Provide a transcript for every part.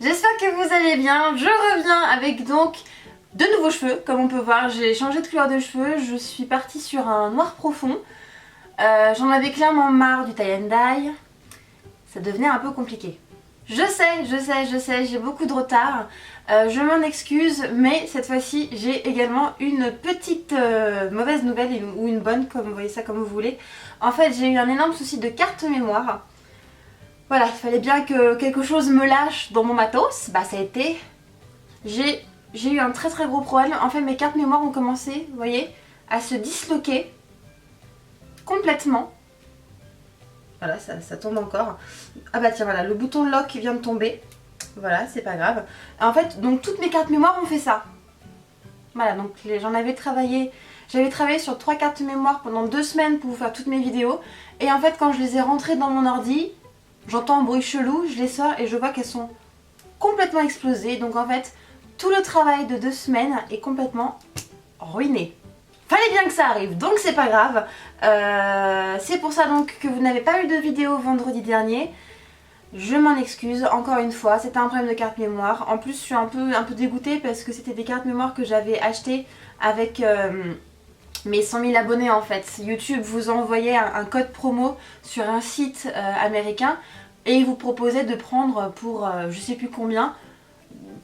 J'espère que vous allez bien. Je reviens avec donc de nouveaux cheveux. Comme on peut voir, j'ai changé de couleur de cheveux. Je suis partie sur un noir profond. J'en avais clairement marre du tie and dye. Ça devenait un peu compliqué. Je sais, j'ai beaucoup de retard. Je m'en excuse, mais cette fois-ci, j'ai également une petite mauvaise nouvelle ou une bonne, comme vous voyez ça comme vous voulez. En fait, j'ai eu un énorme souci de carte mémoire. Voilà, il fallait bien que quelque chose me lâche dans mon matos. Bah ça a été... J'ai eu un très gros problème. En fait, mes cartes mémoire ont commencé, vous voyez, à se disloquer complètement. Voilà, ça tombe encore. Ah bah tiens, voilà, le bouton lock vient de tomber. Voilà, c'est pas grave. En fait, donc toutes mes cartes mémoire ont fait ça. Voilà, donc j'en avais travaillé... J'avais travaillé sur 3 cartes mémoire pendant 2 semaines pour vous faire toutes mes vidéos. Et en fait, quand je les ai rentrées dans mon ordi... J'entends un bruit chelou, je les sors et je vois qu'elles sont complètement explosées. Donc en fait, tout le travail de 2 semaines est complètement ruiné. Fallait bien que ça arrive, donc c'est pas grave. C'est pour ça donc que vous n'avez pas eu de vidéo vendredi dernier. Je m'en excuse, encore une fois, c'était un problème de carte mémoire. En plus, je suis un peu dégoûtée parce que c'était des cartes mémoire que j'avais achetées avec... mes 100 000 abonnés en fait. YouTube vous envoyait un code promo sur un site américain et il vous proposait de prendre pour je sais plus combien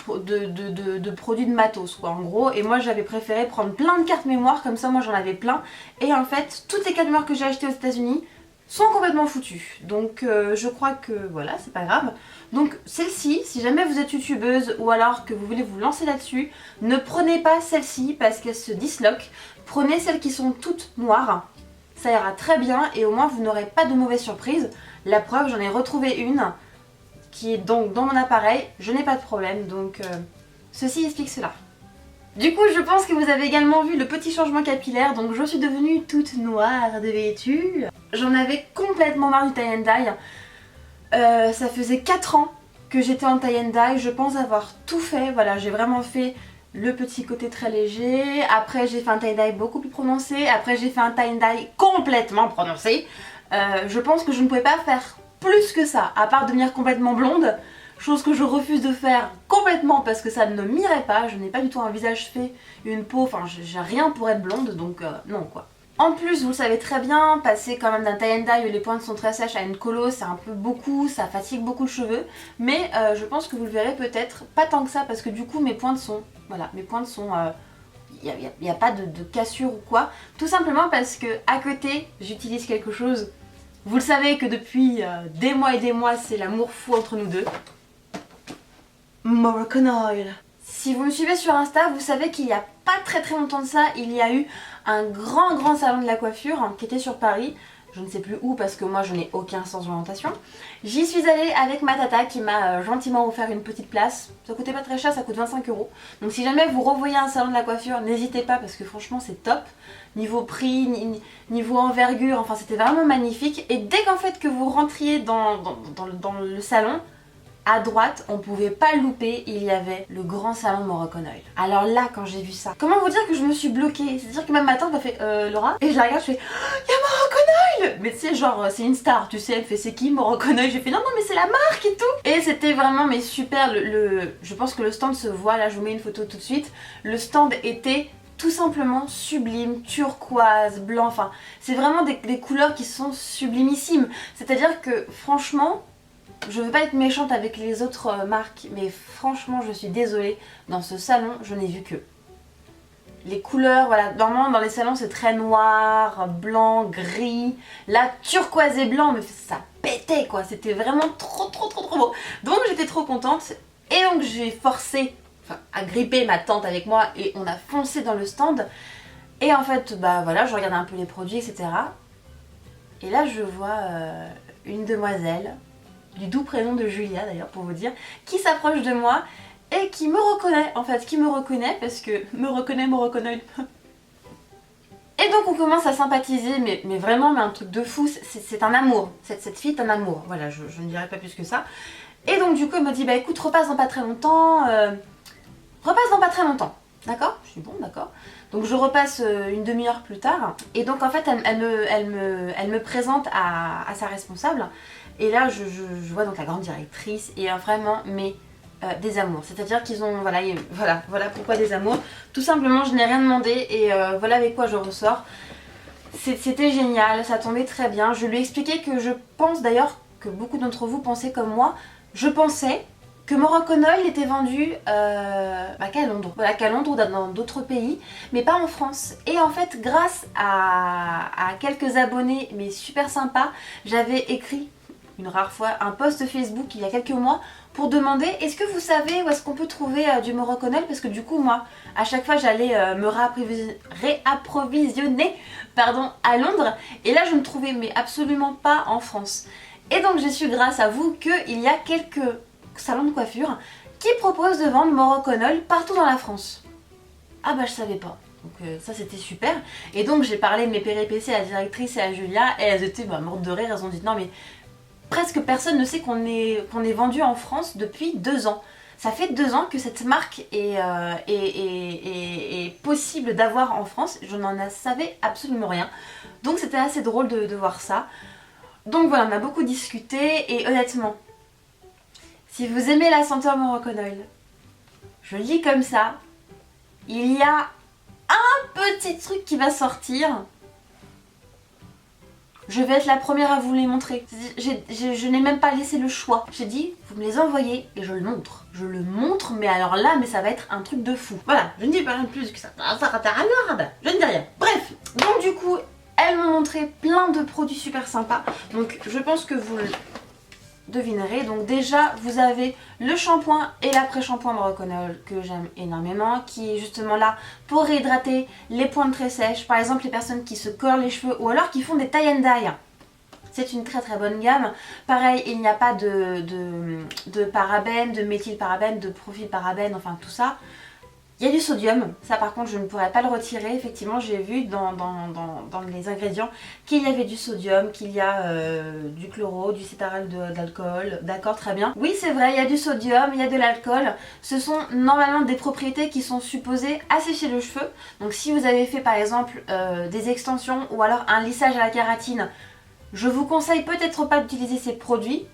de produits de matos quoi en gros. Et moi j'avais préféré prendre plein de cartes mémoire, comme ça moi j'en avais plein. Et en fait toutes les cartes mémoire que j'ai achetées aux États-Unis sont complètement foutues. Donc je crois que voilà, c'est pas grave. Donc celle-ci, si jamais vous êtes youtubeuse ou alors que vous voulez vous lancer là-dessus, ne prenez pas celle-ci parce qu'elle se disloque. Prenez celles qui sont toutes noires, ça ira très bien et au moins vous n'aurez pas de mauvaises surprises. La preuve, j'en ai retrouvé une qui est donc dans mon appareil, je n'ai pas de problème, donc ceci explique cela. Du coup, je pense que vous avez également vu le petit changement capillaire, donc je suis devenue toute noire de vêtue. J'en avais complètement marre du tie and dye. Ça faisait 4 ans que j'étais en tie and dye, je pense avoir tout fait, voilà, j'ai vraiment fait... Le petit côté très léger, après j'ai fait un tie-dye beaucoup plus prononcé, après j'ai fait un tie-dye complètement prononcé. Je pense que je ne pouvais pas faire plus que ça, à part devenir complètement blonde, chose que je refuse de faire complètement parce que ça ne m'irait pas, je n'ai pas du tout un visage fait, une peau, enfin j'ai rien pour être blonde, donc non quoi. En plus, vous le savez très bien, passer quand même d'un tie and dye où les pointes sont très sèches à une colo, c'est un peu beaucoup, ça fatigue beaucoup le cheveu. Mais je pense que vous le verrez peut-être pas tant que ça parce que du coup mes pointes sont... Voilà, mes pointes sont... Il n'y a pas de cassure ou quoi. Tout simplement parce que à côté, j'utilise quelque chose... Vous le savez que depuis des mois et des mois, c'est l'amour fou entre nous deux. Moroccan Oil. Si vous me suivez sur Insta, vous savez qu'il n'y a pas très longtemps de ça, il y a eu un grand salon de la coiffure qui était sur Paris. Je ne sais plus où parce que moi je n'ai aucun sens d'orientation. J'y suis allée avec ma tata qui m'a gentiment offert une petite place. Ça coûtait pas très cher, ça coûte 25 €. Donc si jamais vous revoyez un salon de la coiffure, n'hésitez pas parce que franchement c'est top. Niveau prix, niveau envergure, enfin c'était vraiment magnifique. Et dès qu'en fait que vous rentriez dans le salon, à droite, on pouvait pas le louper, il y avait le grand salon Moroccan Oil. Alors là, quand j'ai vu ça, comment vous dire que je me suis bloquée? C'est-à-dire que même ma tante m'a fait Laura, et je la regarde, je fais oh, y a Moroccan Oil. Mais tu sais, genre, c'est une star, tu sais, elle fait c'est qui Moroccan Oil? J'ai fait non, mais c'est la marque et tout. Et c'était vraiment, mais super, je pense que le stand se voit, là je vous mets une photo tout de suite. Le stand était tout simplement sublime, turquoise, blanc, enfin, c'est vraiment des couleurs qui sont sublimissimes. C'est-à-dire que franchement, je veux pas être méchante avec les autres marques, mais franchement je suis désolée, dans ce salon je n'ai vu que les couleurs, voilà, normalement dans les salons c'est très noir, blanc, gris, là turquoise et blanc, mais ça pétait quoi, c'était vraiment trop beau. Donc j'étais trop contente et donc j'ai forcé, enfin agrippé ma tante avec moi et on a foncé dans le stand. Et en fait bah voilà, je regardais un peu les produits etc. Et là je vois une demoiselle du doux prénom de Julia d'ailleurs pour vous dire, qui s'approche de moi et qui me reconnaît en fait, qui me reconnaît parce que me reconnaît. Et donc on commence à sympathiser, mais vraiment mais un truc de fou, c'est un amour, cette fille est un amour, voilà je ne dirais pas plus que ça. Et donc du coup elle me dit bah écoute repasse dans pas très longtemps, d'accord? Je suis bon d'accord. Donc je repasse une demi-heure plus tard et donc en fait elle me présente à sa responsable. Et là je vois donc la grande directrice et vraiment mais des amours. C'est-à-dire qu'ils ont, voilà, voilà pourquoi des amours. Tout simplement, je n'ai rien demandé et voilà avec quoi je ressors. C'était génial, ça tombait très bien. Je lui ai expliqué que je pense d'ailleurs que beaucoup d'entre vous pensaient comme moi. Je pensais que Morocco-Oil était vendu qu'à Londres. Voilà, qu'à Londres ou dans d'autres pays, mais pas en France. Et en fait, grâce à quelques abonnés, mais super sympas, j'avais écrit une rare fois un post Facebook il y a quelques mois pour demander est-ce que vous savez où est-ce qu'on peut trouver du Morocco-Oil, parce que du coup moi à chaque fois j'allais me réapprovisionner à Londres et là je ne trouvais mais absolument pas en France. Et donc j'ai su grâce à vous qu'il y a quelques salons de coiffure qui proposent de vendre Morocco-Oil partout dans la France. Ah bah je savais pas. Donc ça c'était super. Et donc j'ai parlé de mes péripéties à la directrice et à Julia et elles étaient mortes de rire, elles ont dit non mais presque personne ne sait qu'on est vendu en France depuis 2 ans. Ça fait 2 ans que cette marque est possible d'avoir en France. Je n'en savais absolument rien. Donc c'était assez drôle de voir ça. Donc voilà, on a beaucoup discuté et honnêtement, si vous aimez la senteur Morocco-Oil, je le dis comme ça, il y a un petit truc qui va sortir. Je vais être la première à vous les montrer. Je n'ai même pas laissé le choix. J'ai dit, vous me les envoyez et je le montre. Je le montre, mais alors là, mais ça va être un truc de fou. Voilà, je ne dis pas rien de plus que ça. Je ne dis rien. Bref, donc du coup, elles m'ont montré plein de produits super sympas. Donc je pense que vous le devinerez. Donc déjà, vous avez le shampoing et l'après-shampoing Morocco-Oil que j'aime énormément, qui est justement là pour réhydrater les pointes très sèches, par exemple les personnes qui se collent les cheveux ou alors qui font des tie and dye. C'est une très très bonne gamme. Pareil, il n'y a pas de parabènes, de méthylparabènes, de profilparabènes, enfin tout ça. Il y a du sodium, ça par contre je ne pourrais pas le retirer. Effectivement j'ai vu dans les ingrédients qu'il y avait du sodium, qu'il y a du chloro, du cétaral d'alcool. D'accord, très bien. Oui c'est vrai, il y a du sodium, il y a de l'alcool. Ce sont normalement des propriétés qui sont supposées assécher le cheveu. Donc si vous avez fait par exemple des extensions ou alors un lissage à la kératine, je vous conseille peut-être pas d'utiliser ces produits.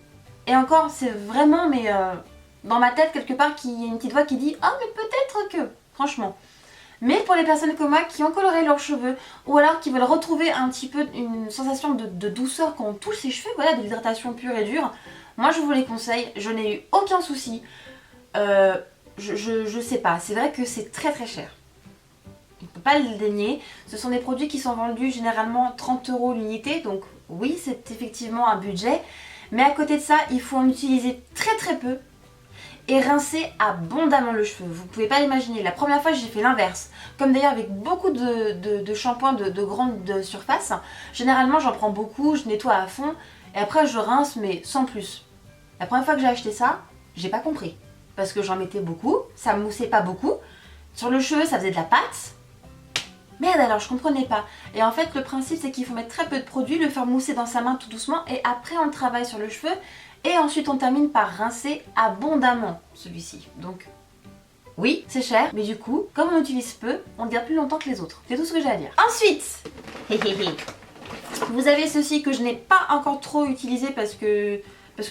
Et encore c'est vraiment dans ma tête quelque part qu'il y a une petite voix qui dit « Ah mais peut-être que !» Franchement. Mais pour les personnes comme moi qui ont coloré leurs cheveux ou alors qui veulent retrouver un petit peu une sensation de douceur quand on touche ses cheveux, voilà, de l'hydratation pure et dure, moi je vous les conseille, je n'ai eu aucun souci. Je sais pas, c'est vrai que c'est très très cher. On ne peut pas le dénier. Ce sont des produits qui sont vendus généralement 30 € l'unité, donc oui c'est effectivement un budget. Mais à côté de ça, il faut en utiliser très très peu et rincer abondamment le cheveu. Vous pouvez pas l'imaginer. La première fois j'ai fait l'inverse. Comme d'ailleurs avec beaucoup de shampoings de grande surface. Généralement j'en prends beaucoup, je nettoie à fond et après je rince mais sans plus. La première fois que j'ai acheté ça, j'ai pas compris. Parce que j'en mettais beaucoup, ça moussait pas beaucoup. Sur le cheveu ça faisait de la pâte. Merde alors je comprenais pas. Et en fait le principe c'est qu'il faut mettre très peu de produit, le faire mousser dans sa main tout doucement et après on le travaille sur le cheveu. Et ensuite on termine par rincer abondamment celui-ci. Donc oui c'est cher, mais du coup comme on utilise peu, on le garde plus longtemps que les autres. C'est tout ce que j'ai à dire. Ensuite, vous avez ceci que je n'ai pas encore trop utilisé parce que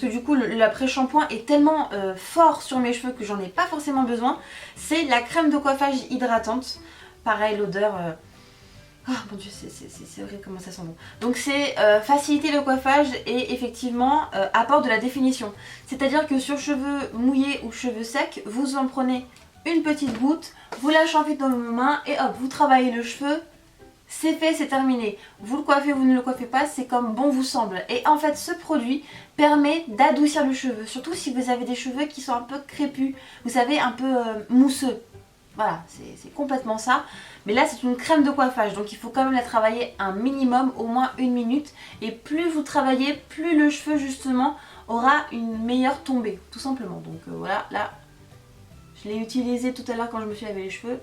du coup l'après-shampoing est tellement fort sur mes cheveux que j'en ai pas forcément besoin. C'est la crème de coiffage hydratante. Pareil l'odeur... Oh mon dieu, c'est vrai comment ça sent bon. Donc c'est faciliter le coiffage et effectivement apporte de la définition. C'est-à-dire que sur cheveux mouillés ou cheveux secs, vous en prenez une petite goutte, vous la champez dans vos mains et hop, vous travaillez le cheveu. C'est fait, c'est terminé. Vous le coiffez ou vous ne le coiffez pas, c'est comme bon vous semble. Et en fait, ce produit permet d'adoucir le cheveu. Surtout si vous avez des cheveux qui sont un peu crépus, vous savez, un peu mousseux. Voilà, c'est complètement ça. Mais là, c'est une crème de coiffage, donc il faut quand même la travailler un minimum, au moins 1 minute. Et plus vous travaillez, plus le cheveu, justement, aura une meilleure tombée, tout simplement. Donc voilà, là, je l'ai utilisé tout à l'heure quand je me suis lavé les cheveux.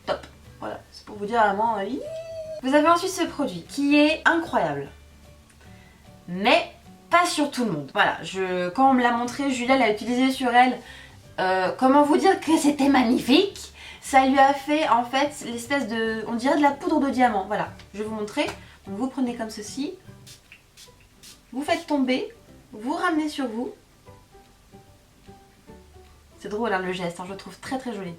Top. Voilà, c'est pour vous dire vraiment... Vous avez ensuite ce produit qui est incroyable. Mais pas sur tout le monde. Voilà, quand on me l'a montré, Julia l'a utilisé sur elle. Comment vous dire que c'était magnifique? Ça lui a fait en fait l'espèce de... on dirait de la poudre de diamant. Voilà, je vais vous montrer. Donc vous prenez comme ceci. Vous faites tomber. Vous ramenez sur vous. C'est drôle hein, le geste, hein, je le trouve très très joli.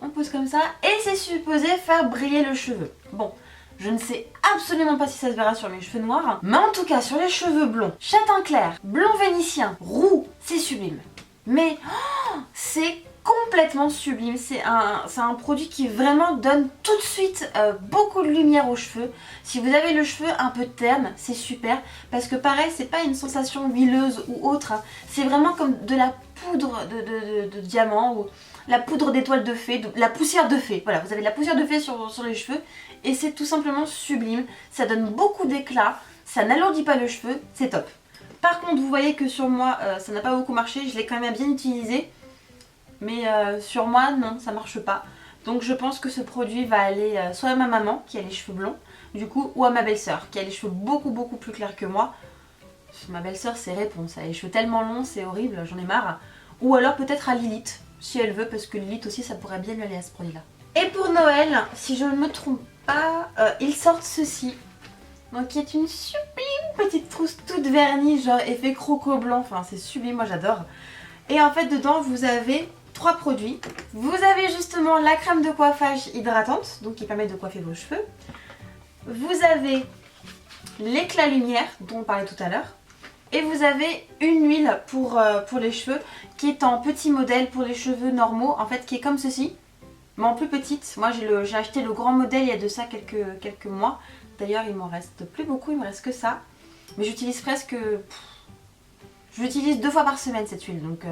On pose comme ça et c'est supposé faire briller le cheveu. Bon, je ne sais absolument pas si ça se verra sur mes cheveux noirs, mais en tout cas sur les cheveux blonds, châtain clair, blond vénitien, roux, c'est sublime. Mais oh, c'est complètement sublime, c'est un produit qui vraiment donne tout de suite beaucoup de lumière aux cheveux. Si vous avez le cheveu un peu terne, c'est super parce que pareil, c'est pas une sensation huileuse ou autre, hein. C'est vraiment comme de la poudre de diamant ou la poudre d'étoile de fée, la poussière de fée. Voilà, vous avez de la poussière de fée sur les cheveux et c'est tout simplement sublime. Ça donne beaucoup d'éclat, ça n'alourdit pas le cheveu, c'est top. Par contre, vous voyez que sur moi, ça n'a pas beaucoup marché, je l'ai quand même bien utilisé. Mais sur moi, non, ça marche pas. Donc je pense que ce produit va aller soit à ma maman, qui a les cheveux blonds, du coup, ou à ma belle-sœur, qui a les cheveux beaucoup plus clairs que moi. Ma belle-sœur, c'est réponse. Elle a les cheveux tellement longs, c'est horrible, j'en ai marre. Ou alors peut-être à Lilith, si elle veut, parce que Lilith aussi, ça pourrait bien lui aller à ce produit-là. Et pour Noël, si je ne me trompe pas, ils sortent ceci. Donc qui est une sublime petite trousse toute vernie, genre effet croco blanc. Enfin, c'est sublime, moi j'adore. Et en fait, dedans, vous avez 3 produits. Vous avez justement la crème de coiffage hydratante, donc qui permet de coiffer vos cheveux. Vous avez l'éclat lumière dont on parlait tout à l'heure. Et vous avez une huile pour les cheveux qui est en petit modèle pour les cheveux normaux, en fait qui est comme ceci, mais en plus petite. Moi j'ai acheté le grand modèle il y a de ça quelques mois. D'ailleurs il m'en reste plus beaucoup, il me reste que ça. Mais j'utilise presque... Je l'utilise 2 fois par semaine cette huile, donc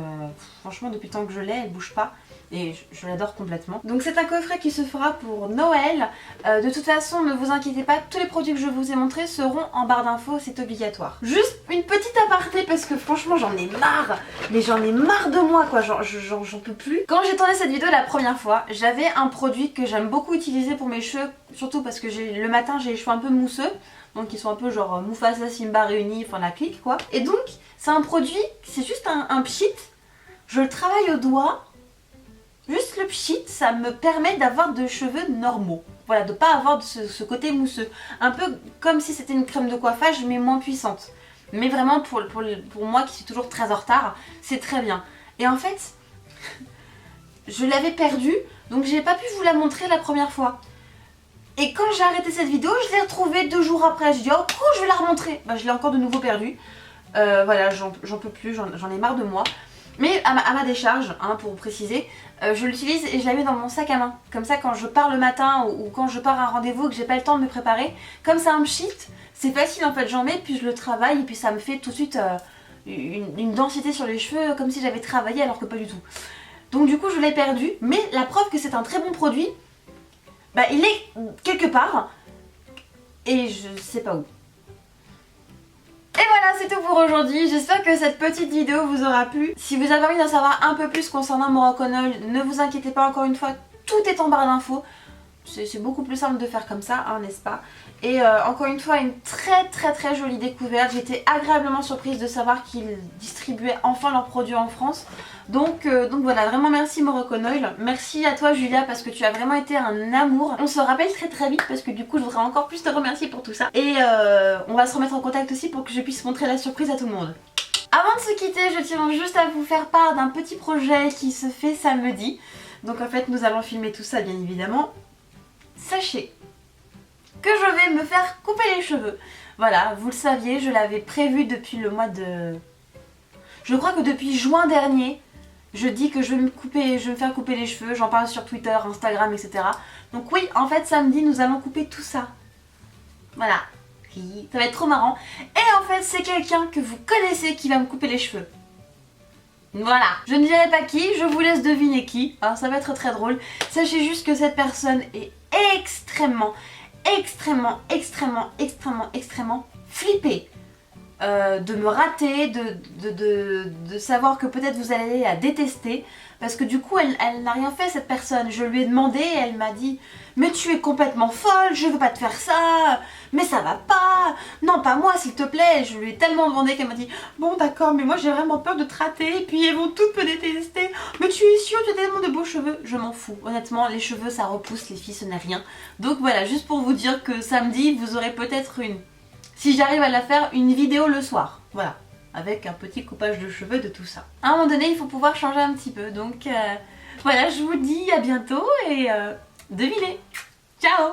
franchement depuis le temps que je l'ai, elle bouge pas et je l'adore complètement. Donc c'est un coffret qui se fera pour Noël. De toute façon, ne vous inquiétez pas, tous les produits que je vous ai montrés seront en barre d'infos, c'est obligatoire. Juste une petite aparté parce que franchement j'en ai marre, mais j'en ai marre de moi quoi, j'en peux plus. Quand j'ai tourné cette vidéo la première fois, j'avais un produit que j'aime beaucoup utiliser pour mes cheveux, surtout parce que le matin j'ai les cheveux un peu mousseux. Donc ils sont un peu genre Mufasa, Simba réunis, enfin la clique quoi. Et donc c'est un produit, c'est juste un pchit. Je le travaille au doigt. Juste le pchit, ça me permet d'avoir de cheveux normaux. Voilà, de pas avoir ce côté mousseux. Un peu comme si c'était une crème de coiffage mais moins puissante. Mais vraiment pour moi qui suis toujours très en retard, c'est très bien. Et en fait, je l'avais perdu, donc j'ai pas pu vous la montrer la première fois. Et quand j'ai arrêté cette vidéo, je l'ai retrouvée 2 jours après. Je dis oh cool, je vais la remontrer. Bah, je l'ai encore de nouveau perdue. Voilà, j'en peux plus, j'en ai marre de moi. Mais à ma décharge, hein, pour vous préciser, je l'utilise et je la mets dans mon sac à main. Comme ça, quand je pars le matin ou quand je pars à un rendez-vous et que j'ai pas le temps de me préparer, comme c'est un pchit, c'est facile en fait. J'en mets, puis je le travaille et puis ça me fait tout de suite une densité sur les cheveux comme si j'avais travaillé alors que pas du tout. Donc du coup, je l'ai perdu. Mais la preuve que c'est un très bon produit, bah, il est quelque part et je sais pas où. Et voilà, c'est tout pour aujourd'hui. J'espère que cette petite vidéo vous aura plu. Si vous avez envie d'en savoir un peu plus concernant Moroconol, ne vous inquiétez pas, encore une fois, tout est en barre d'infos. C'est beaucoup plus simple de faire comme ça, hein, n'est-ce pas? Et encore une fois, une très jolie découverte. J'étais agréablement surprise de savoir qu'ils distribuaient enfin leurs produits en France. Donc voilà, vraiment merci Moroconol. Merci à toi Julia parce que tu as vraiment été un amour. On se rappelle très vite parce que du coup je voudrais encore plus te remercier pour tout ça. Et on va se remettre en contact aussi pour que je puisse montrer la surprise à tout le monde. Avant de se quitter, je tiens juste à vous faire part d'un petit projet qui se fait samedi. Donc en fait nous allons filmer tout ça bien évidemment. Sachez que je vais me faire couper les cheveux. Voilà, vous le saviez, je l'avais prévu depuis le mois de... Je crois que depuis juin dernier, je dis que je vais me faire couper les cheveux. J'en parle sur Twitter, Instagram, etc. Donc oui, en fait, samedi, nous allons couper tout ça. Voilà. Ça va être trop marrant. Et en fait, c'est quelqu'un que vous connaissez qui va me couper les cheveux. Voilà, je ne dirai pas qui, je vous laisse deviner qui. Alors ça va être très drôle. Sachez juste que cette personne est extrêmement flippée de me rater, de savoir que peut-être vous allez la détester. Parce que du coup elle n'a rien fait cette personne. Je lui ai demandé, elle m'a dit mais tu es complètement folle, je veux pas te faire ça, mais ça va pas, non pas moi s'il te plaît. Je lui ai tellement demandé qu'elle m'a dit bon d'accord mais moi j'ai vraiment peur de te rater et puis elles vont toutes me détester. Mais tu es sûre, tu as tellement de beaux cheveux. Je m'en fous, honnêtement les cheveux ça repousse, les filles ce n'est rien. Donc voilà, juste pour vous dire que samedi vous aurez peut-être si j'arrive à la faire, une vidéo le soir, voilà. avec un petit coupage de cheveux de tout ça. À un moment donné il faut pouvoir changer un petit peu, donc voilà, je vous dis à bientôt et devinez. Ciao!